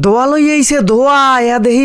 দোয়া লই আইছে দোয়া ইয়া দেহি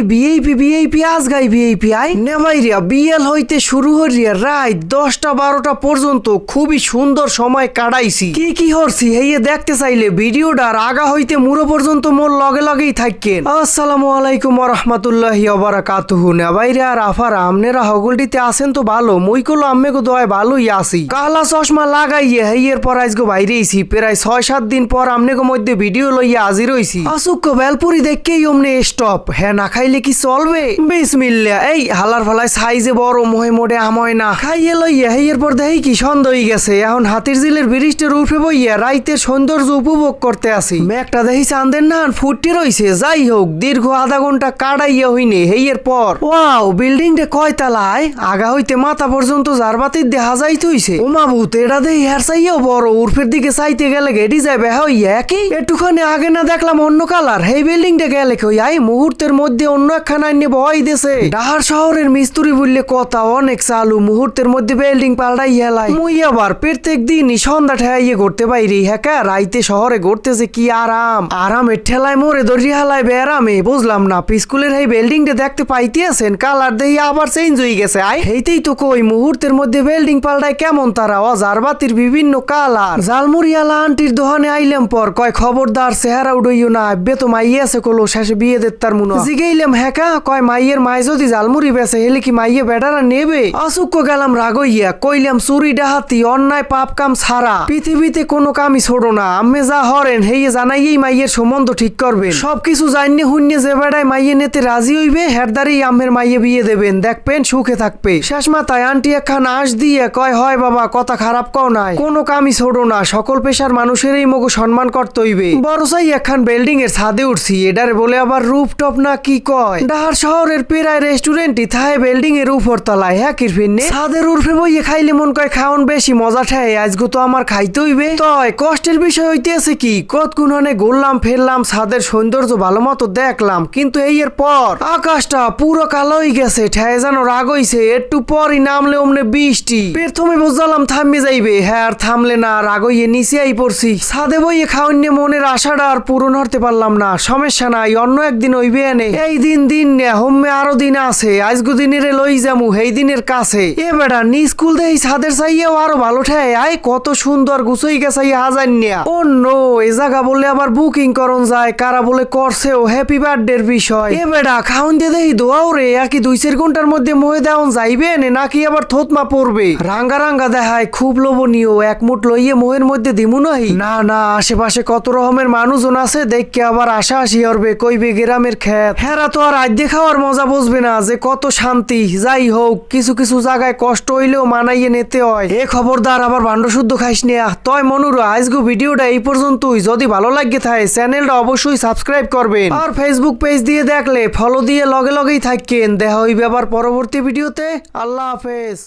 বিএপি আজ গাই বিএপি আই নেবাইরিয়া বিএল হইতে শুরু হইরিয়া রাত 10টা 12টা পর্যন্ত খুবই সুন্দর সময় কাটাইছি। কি হরছি হেয়ে দেখতে চাইলে ভিডিওটার আগা হইতে মুড়ো পর্যন্ত মোর লগে লগেই থাকেন। আসসালামু আলাইকুম ওয়া রাহমাতুল্লাহি ওয়া বারাকাতুহু। নেবাইরিয়া আর আফারা আমনেরা হগলটিতে আছেন তো ভালো, মুইকলো আম্মেগো দোয়ায় ভালোই আছি। কালা চশমা লাগাইয়ে হেয়ের পর আজগো বাইরেইছি, প্রায় 6-7 দিন পর আমনেগো মধ্যে ভিডিও লইয়া হাজির হইছি। আসুক বেলপুরি দেখকেই অমনে স্টপ, হ্যাঁ না খাইলে কি চলবে? বিসমিল্লাহ। এই হালার ফালায় সাইজে বড় মোহে মোড়ে আময় না খাইয়ে লইয়া হেয়ের পর দেখি কি সন্ধ্যা হয়ে গেছে। এখন হাতির জিলের ব্রিজটের উঠে বইয়া রাইতের সৌন্দর্য উপভোগ করতে আসি। মেঘটা দেখি চাঁদের নান ফুটতে রইছে। যাই হোক দীর্ঘ আধা ঘন্টা কাটাইয়া হইনে হেয়ের পর ওয়াও বিল্ডিংটা কয়তালায় আগা হইতে মাথা পর্যন্ত জারবাতির দেখা যাইতে হইছে। ওমা ভূত এটা দেই হের চাইয়াও বড়, উর্ফের দিকে চাইতে গেলে গেডি যায় বেহা হইয়া একই। একটুখানি আগে না দেখলাম অন্য কালার, হেই বিল্ডিংটা গেলে কই আই মুহূর্তের মধ্যে অন্য একখানা নিয়ে ভয় দিছে। ডাহার শহরের মিস্ত্রি বললে কথা অনেক চালু, মুহূর্তের মধ্যে বিল্ডিং পাল্টাই হেলাই। মুই আবার প্রত্যেক দিনই সন্ধ্যা ঠেয়াইয়ে ঘুরতে বাইরি, হ্যাঁ রাইতে শহরে ঘুরতেছে কি আরামের ঠেলায় মোরে দরিয়া হেলায় বেড়ামে বুঝলাম না। স্কুলের এই বিল্ডিংটা দেখতে পাইতে আছেন, কালার দেই আবার চেঞ্জ হয়ে গেছে। আই হেইতেই তো কই মুহূর্তের মধ্যে বিল্ডিং পাল্টায় কেমন তারা অজারবাতির বিভিন্ন কালার। জালমুড়িয়ালা আন্টির দোকানে আইলাম পর কয় খবরদার চেহারা উড়ইও না, আব্বে তো মাইয়ে আছে কলো শেষে বিয়ে দেতার মুনো। জিগাইলাম হ্যাঁ কয় মাইয়ের মাই যদি জালমুড়ি বেছে হেলে কি মাইয়ে বেটারা নেবে? অসুখ গেলাম রাগইয়া কইলাম চুরি ডাহাতি অন্যায় পাপ কাম ছাড়া পৃথিবীতে কোনো কামই ছোড়ো না। আম্মে যা হরেন হেয়ে জানাইয়েই মাইয়ের সম্বন্ধ ঠিক করবেন। সবকিছু জানিয়ে হুন্যে যে বেড়ায় মাইয়ে নেতে রাজি হইবে হেরদারেই আম্মের মাইয়ে বিয়ে দেবেন, দেখবেন সুখে থাকবে। শেষ মাথায় আন্টি একখান আঁশ দিয়ে কয় হয় বাবা কথা খারাপ কও নাই, কোনো কামই ছোড়ো না, সকল পেশার মানুষেরই মগো সম্মান করতে হইবে। বড় চাই একখান বিল্ডিং এর ছাদে উঠছি, এটারে বলে আবার রুফটপ না কি কয়। ডাহার শহরের পেরায় রেস্টুরেন্টই থাহে বিল্ডিং এর উপর তলায়, হ্যাঁ কিরফিনে ছাদের উর্ফে বইয়ে খাইলে মন কয় খাওন বেশি মজা ঠায়, আজগো তো আমার খাইতে হইবে। তয় কষ্টের বিষয় হইতেছে কি কতক্ষণে ঘুরলাম ফেরলাম, ছাদের সৌন্দর্য ভালো মতো দেখলাম, কিন্তু এই এর পর আকাশটা পুরো কালো হয়ে গেছে। ঠায় যেন রাগ হইছে, একটু পরই নামলে অমনে বৃষ্টি। প্রথমে বুঝলাম থামবে যাইবে, হ্যাঁ আর থামলে না, রাগ হইয়ে নিচে আই পড়ছি। ছাদে বইয়ে খাওয়ান নিয়ে মনের আশাটা আর পূরণ হতে পারলাম না। সমস্যা নাই, অন্য একদিন হইবে এনে। এই দিন নে হোমে আরো দিন আছে, আজগো দিনের লই যামু সেই দিনের কাছে। এ বেটা নি স্কুল দেই ছাদের চাইয়াও আরো ভালো ঠায়, আয় কত সুন্দর গুছই গেছে হাজার নিয়া। ও নো এ জায়গা বলে আবার বুকিং করন যায়, কারা বলে করছেও হ্যাপি বার্থডের বিষয়। এ বেটা খাওন দিয়ে দেই দোয়াও রে, একই 2-4 ঘন্টার মধ্যে মহে দেওয়ান যাইবে নাকি আবার থতমা পড়বে? রাঙ্গা দেখায় খুব লোভনীয়, এক মুঠ লইয়ে মোহের মধ্যে দিমু নহি। না আশেপাশে কত রকমের মানুষজন আছে, দেখকে আবার আশা আসি হরবে কইবে গ্রামের খেত। হেরা তো আর আদ্যে খাওয়ার মজা বুঝবে না যে কত শান্তি। যাই হোক কিছু জায়গায় কষ্ট হইলেও মানাইয়ে নিতে হয়। এ খবরদার আবার ভাণ্ড শুদ্ধ খাইস নিয়া। তয় মনুরা আজগো ভিডিওটা এই পর্যন্তই। যদি ভালো লাগে থাকে চ্যানেলটা অবশ্যই সাবস্ক্রাইব করবেন, আর ফেসবুক পেজ দিয়ে দেখলে ফলো দিয়ে লগেই থাকেন। দেখা হইবে আবার পরবর্তী ভিডিওতে। আল্লাহ হাফেজ।